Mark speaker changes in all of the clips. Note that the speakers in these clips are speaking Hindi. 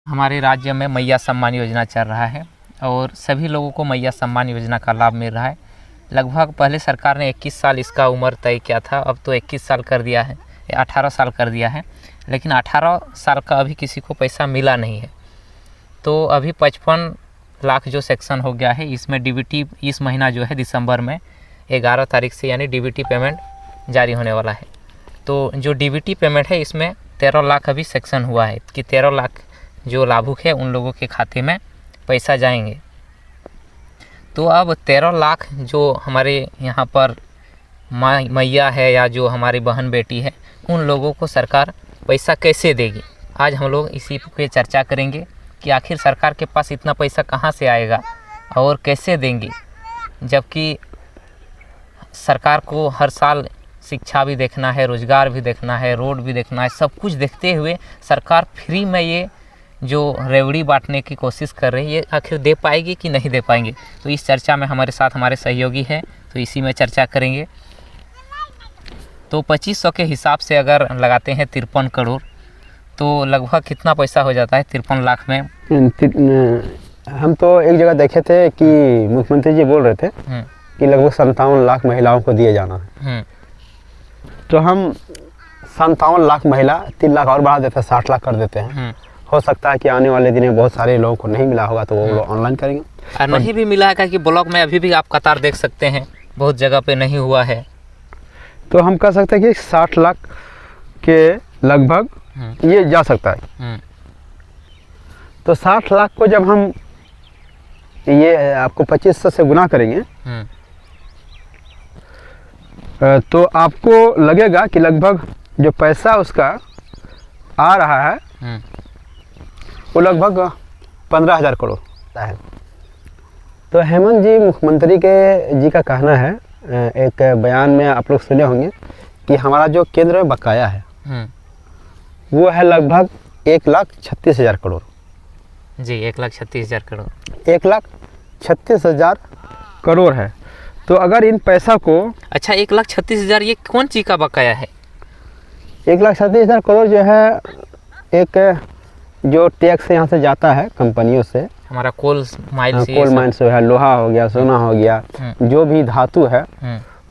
Speaker 1: हमारे राज्य में मैया सम्मान योजना चल रहा है और सभी लोगों को मैया सम्मान योजना का लाभ मिल रहा है। लगभग पहले सरकार ने 21 साल इसका उम्र तय किया था, अब तो 21 साल कर दिया है, 18 साल कर दिया है, लेकिन 18 साल का अभी किसी को पैसा मिला नहीं है। तो अभी 55 लाख जो सेक्शन हो गया है, इसमें डीबीटी इस महीना जो है दिसंबर में 11 तारीख से यानी डीबीटी पेमेंट जारी होने वाला है। तो जो डीबीटी पेमेंट है इसमें 13 लाख अभी सेक्शन हुआ है कि 13 लाख जो लाभुक है उन लोगों के खाते में पैसा जाएंगे। तो अब 13 लाख जो हमारे यहाँ पर मैया है या जो हमारी बहन बेटी है उन लोगों को सरकार पैसा कैसे देगी, आज हम लोग इसी पे चर्चा करेंगे कि आखिर सरकार के पास इतना पैसा कहाँ से आएगा और कैसे देंगे, जबकि सरकार को हर साल शिक्षा भी देखना है, रोज़गार भी देखना है, रोड भी देखना है। सब कुछ देखते हुए सरकार फ्री में ये जो रेवड़ी बांटने की कोशिश कर रही है, ये आखिर दे पाएगी कि नहीं दे पाएंगे। तो इस चर्चा में हमारे साथ हमारे सहयोगी है, तो इसी में चर्चा करेंगे। तो 2500 के हिसाब से अगर लगाते हैं 53 करोड़, तो लगभग कितना पैसा हो जाता है 53 लाख में?
Speaker 2: हम तो एक जगह देखे थे कि मुख्यमंत्री जी बोल रहे थे कि लगभग 57 लाख महिलाओं को दिए जाना है। तो हम 57 लाख महिला 3 लाख और बढ़ा देते हैं, 60 लाख कर देते हैं। हो सकता है कि आने वाले दिन में बहुत सारे लोगों को नहीं मिला होगा तो वो लोग ऑनलाइन करेंगे।
Speaker 1: और नहीं भी मिला है कि ब्लॉक में अभी भी आप कतार देख सकते हैं, बहुत जगह पे नहीं हुआ है।
Speaker 2: तो हम कह सकते हैं कि 60 लाख के लगभग ये जा सकता है। तो 60 लाख को जब हम ये आपको 2500 से गुना करेंगे तो आपको लगेगा कि लगभग जो पैसा उसका आ रहा है वो लगभग 15,000 करोड़ है। तो हेमंत जी मुख्यमंत्री के जी का कहना है, एक बयान में आप लोग सुने होंगे कि हमारा जो केंद्र में बकाया है वो है लगभग 1,36,000 करोड़।
Speaker 1: जी 1,36,000 करोड़,
Speaker 2: 1,36,000 करोड़ है। तो अगर इन पैसा को,
Speaker 1: अच्छा 1,36,000 ये कौन चीज़ का बकाया है?
Speaker 2: 1,36,000 करोड़ जो है एक जो टैक्स यहाँ से जाता है कंपनियों से,
Speaker 1: हमारा कोल माइल
Speaker 2: से है, लोहा हो गया, सोना हो गया, जो भी धातु है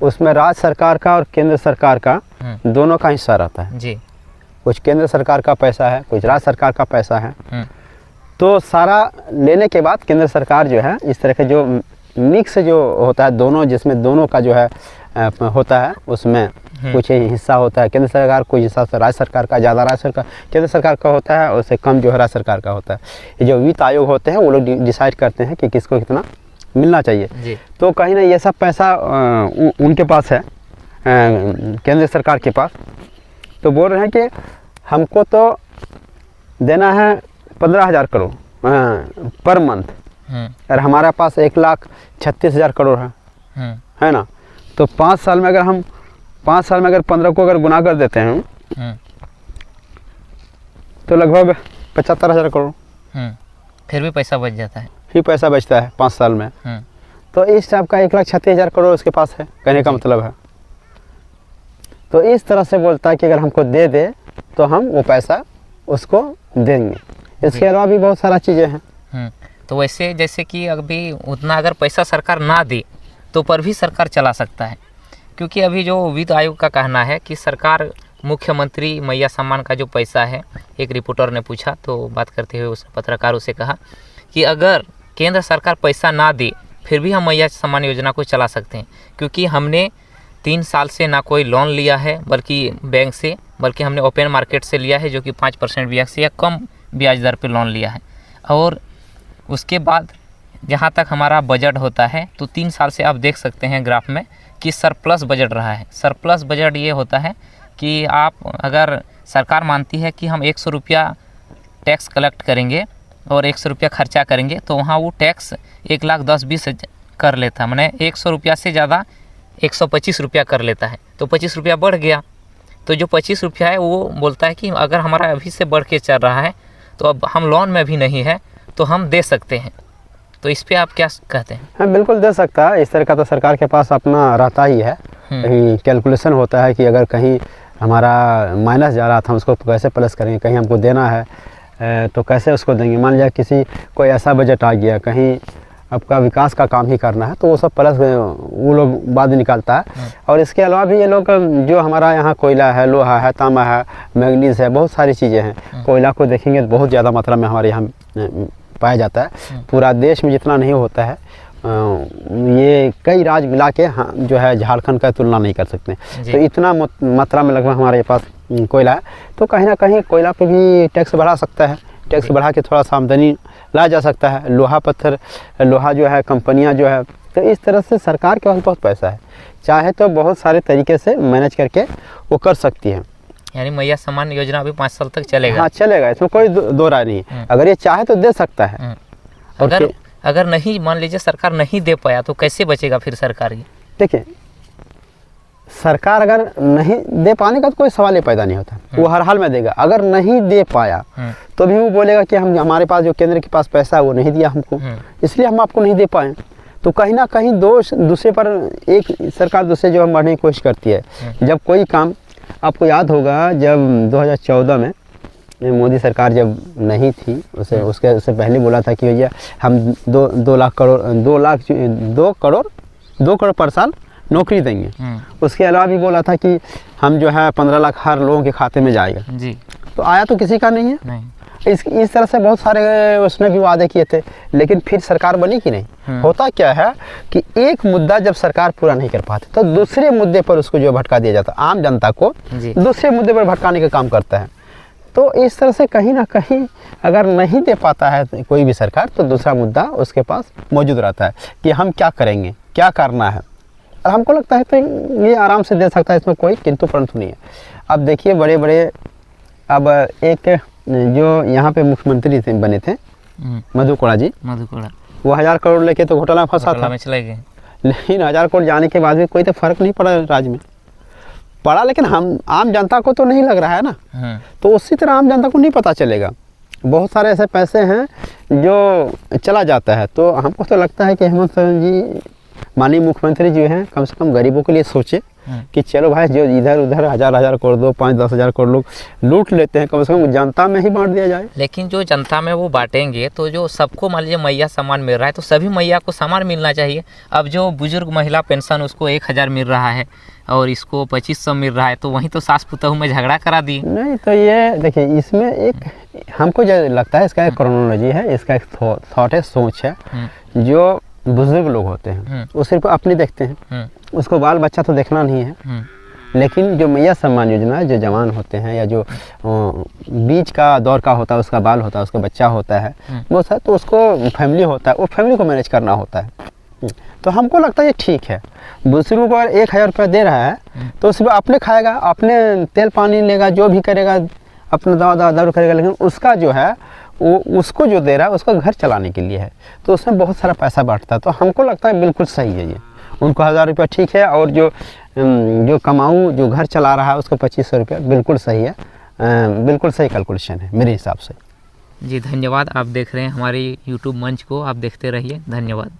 Speaker 2: उसमें राज्य सरकार का और केंद्र सरकार का दोनों का हिस्सा रहता है
Speaker 1: जी।
Speaker 2: कुछ केंद्र सरकार का पैसा है, कुछ राज्य सरकार का पैसा है। तो सारा लेने के बाद केंद्र सरकार जो है इस तरह के जो मिक्स जो होता है दोनों, जिसमें दोनों का जो है होता है, उसमें कुछ हिस्सा होता है केंद्र सरकार, कुछ हिस्सा से राज्य सरकार का, ज़्यादा राज्य सरकार केंद्र सरकार का होता है, उससे कम जो है राज्य सरकार का होता है। ये जो वित्त आयोग होते हैं वो लोग डिसाइड करते हैं कि किसको कितना मिलना चाहिए। तो कहीं ना ये सब पैसा उनके पास है, केंद्र सरकार के पास। तो बोल रहे हैं कि हमको तो देना है 15,000 करोड़ पर मंथ, और हमारे पास 1,36,000 करोड़ है ना। तो 5 साल में अगर 15 को अगर गुना कर देते हैं तो लगभग 75,000 करोड़
Speaker 1: फिर भी पैसा बच जाता है,
Speaker 2: ही पैसा बचता है 5 साल में। तो इस टाइप का 1,36,000 करोड़ उसके पास है, कहने का मतलब है। तो इस तरह से बोलता है कि अगर हमको दे दे तो हम वो पैसा उसको देंगे। इसके अलावा भी बहुत सारा चीज़ें हैं।
Speaker 1: तो वैसे जैसे कि अभी उतना अगर पैसा सरकार ना दे तो पर भी सरकार चला सकता है, क्योंकि अभी जो वित्त आयोग का कहना है कि सरकार मुख्यमंत्री मैया सम्मान का जो पैसा है, एक रिपोर्टर ने पूछा तो बात करते हुए उस पत्रकारों से कहा कि अगर केंद्र सरकार पैसा ना दे फिर भी हम मैया सम्मान योजना को चला सकते हैं, क्योंकि हमने 3 साल से ना कोई लोन लिया है बल्कि बैंक से, बल्कि हमने ओपन मार्केट से लिया है जो कि 5% ब्याज से या कम ब्याज दर पर लोन लिया है। और उसके बाद जहाँ तक हमारा बजट होता है तो 3 साल से आप देख सकते हैं ग्राफ में कि सरप्लस बजट रहा है। सरप्लस बजट ये होता है कि आप अगर सरकार मानती है कि हम 100 रुपया टैक्स कलेक्ट करेंगे और 100 रुपया खर्चा करेंगे, तो वहाँ वो टैक्स 1,10,20 कर लेता, मैंने 100 रुपया से ज़्यादा 125 रुपया कर लेता है। तो 25 रुपया बढ़ गया, तो जो 25 रुपया है वो बोलता है कि अगर हमारा अभी से बढ़ के चल रहा है तो अब हम लोन में भी नहीं है तो हम दे सकते हैं। तो इस पे आप क्या कहते हैं?
Speaker 2: हाँ बिल्कुल दे सकता है। इस तरह का तो सरकार के पास अपना रहता ही है, कहीं कैलकुलेशन होता है कि अगर कहीं हमारा माइनस जा रहा था हम उसको कैसे प्लस करेंगे, कहीं हमको देना है तो कैसे उसको देंगे। मान लिया किसी कोई ऐसा बजट आ गया, कहीं आपका विकास का काम ही करना है, तो वो सब प्लस वो लोग बाद में निकालता है। और इसके अलावा भी ये लोग जो हमारा यहाँ कोयला है, लोहा है, तांबा है, मैग्नीज है, बहुत सारी चीज़ें हैं। कोयला को देखेंगे तो बहुत ज़्यादा मात्रा में हमारे यहाँ पाया जाता है। पूरा देश में जितना नहीं होता है, ये कई राज्य मिला के जो है झारखंड का तुलना नहीं कर सकते। तो इतना मात्रा में लगभग हमारे पास कोयला है। तो कहीं ना कहीं कोयला पे भी टैक्स बढ़ा सकता है, टैक्स बढ़ा के थोड़ा सा आमदनी लाया जा सकता है। लोहा पत्थर, लोहा जो है कंपनियां जो है, तो इस तरह से सरकार के पास बहुत पैसा है, चाहे तो बहुत सारे तरीके से मैनेज करके वो कर सकती है।
Speaker 1: यानी मैया सम्मान योजना अभी 5 साल तक चलेगा?
Speaker 2: हाँ चलेगा, इसमें कोई दो राय नहीं। अगर ये चाहे तो दे सकता है।
Speaker 1: अगर नहीं, मान लीजिए सरकार नहीं दे पाया तो कैसे बचेगा फिर सरकार? ये देखिए,
Speaker 2: सरकार अगर नहीं दे पाने का तो कोई सवाल ही पैदा नहीं होता, वो हर हाल में देगा। अगर नहीं दे पाया तो भी वो बोलेगा कि हमारे पास जो केंद्र के पास पैसा है वो नहीं दिया हमको, इसलिए हम आपको नहीं दे पाए। तो कहीं ना कहीं दोष दूसरे पर, एक सरकार दूसरे जो बढ़ने की कोशिश करती है। जब कोई काम, आपको याद होगा जब 2014 में मोदी सरकार जब नहीं थी, उससे पहले बोला था कि भैया हम 2 करोड़ पर साल नौकरी देंगे। उसके अलावा भी बोला था कि हम जो है 15 लाख हर लोगों के खाते में जाएगा जी। तो आया तो किसी का नहीं है। नहीं। इस तरह से बहुत सारे उसने भी वादे किए थे, लेकिन फिर सरकार बनी कि नहीं। होता क्या है कि एक मुद्दा जब सरकार पूरा नहीं कर पाती तो दूसरे मुद्दे पर उसको जो भटका दिया जाता, आम जनता को दूसरे मुद्दे पर भटकाने का काम करता है। तो इस तरह से कहीं ना कहीं अगर नहीं दे पाता है कोई भी सरकार, तो दूसरा मुद्दा उसके पास मौजूद रहता है कि हम क्या करेंगे, क्या करना है। और हमको लगता है तो ये आराम से दे सकता है, इसमें कोई किंतु परंतु नहीं है। अब देखिए बड़े बड़े, अब एक जो यहाँ पे मुख्यमंत्री बने थे मधु कोड़ा जी, वो 1000 करोड़ लेके तो घोटाला फंसा था, लेकिन 1000 करोड़ जाने के बाद भी कोई तो फर्क नहीं पड़ा राज्य में। पड़ा, लेकिन हम आम जनता को तो नहीं लग रहा है ना। तो उसी तरह आम जनता को नहीं पता चलेगा। बहुत सारे ऐसे पैसे हैं जो चला जाता है। तो हमको तो लगता है कि हेमंत सोरेन जी, माननीय मुख्यमंत्री जी हैं, कम से कम गरीबों के लिए सोचे कि चलो भाई, जो इधर उधर 1000 करोड़ दो 5-10 हज़ार करोड़ लोग लूट लेते हैं, कम से कम जनता में ही बांट दिया जाए।
Speaker 1: लेकिन जो जनता में वो बांटेंगे तो जो सबको मान लीजिए मैया सम्मान मिल रहा है, तो सभी मैया को सम्मान मिलना चाहिए। अब जो बुजुर्ग महिला पेंशन उसको 1000 मिल रहा है और इसको 2500 मिल रहा है, तो वहीं तो सास पुतहू में झगड़ा करा दिए।
Speaker 2: नहीं, तो ये देखिए, इसमें एक हमको जो लगता है इसका एक क्रोनोलॉजी है, इसका एक थॉट है, सोच है। जो बुजुर्ग लोग होते हैं वो सिर्फ अपने देखते हैं, उसको बाल बच्चा तो देखना नहीं है। लेकिन जो मैया सम्मान योजना, जो जवान होते हैं या जो बीच का दौर का होता है, उसका बाल होता है, उसका बच्चा होता है, वो सब, तो उसको फैमिली होता है, वो फैमिली को मैनेज करना होता है। तो हमको लगता है ये ठीक है। बुजुर्गों को अगर 1000 रुपया दे रहा है तो सिर्फ अपने खाएगा, अपने तेल पानी लेगा, जो भी करेगा अपना दवा दारू करेगा, लेकिन उसका जो है वो उसको जो दे रहा है उसका घर चलाने के लिए है। तो उसमें बहुत सारा पैसा बढ़ता है। तो हमको लगता है बिल्कुल सही है ये। उनको 1000 रुपया ठीक है, और जो कमाऊ जो घर चला रहा है उसको 2500 रुपया बिल्कुल सही है। बिल्कुल सही कैलकुलेशन है मेरे हिसाब से।
Speaker 1: जी धन्यवाद। आप देख रहे हैं हमारे YouTube मंच को, आप देखते रहिए। धन्यवाद।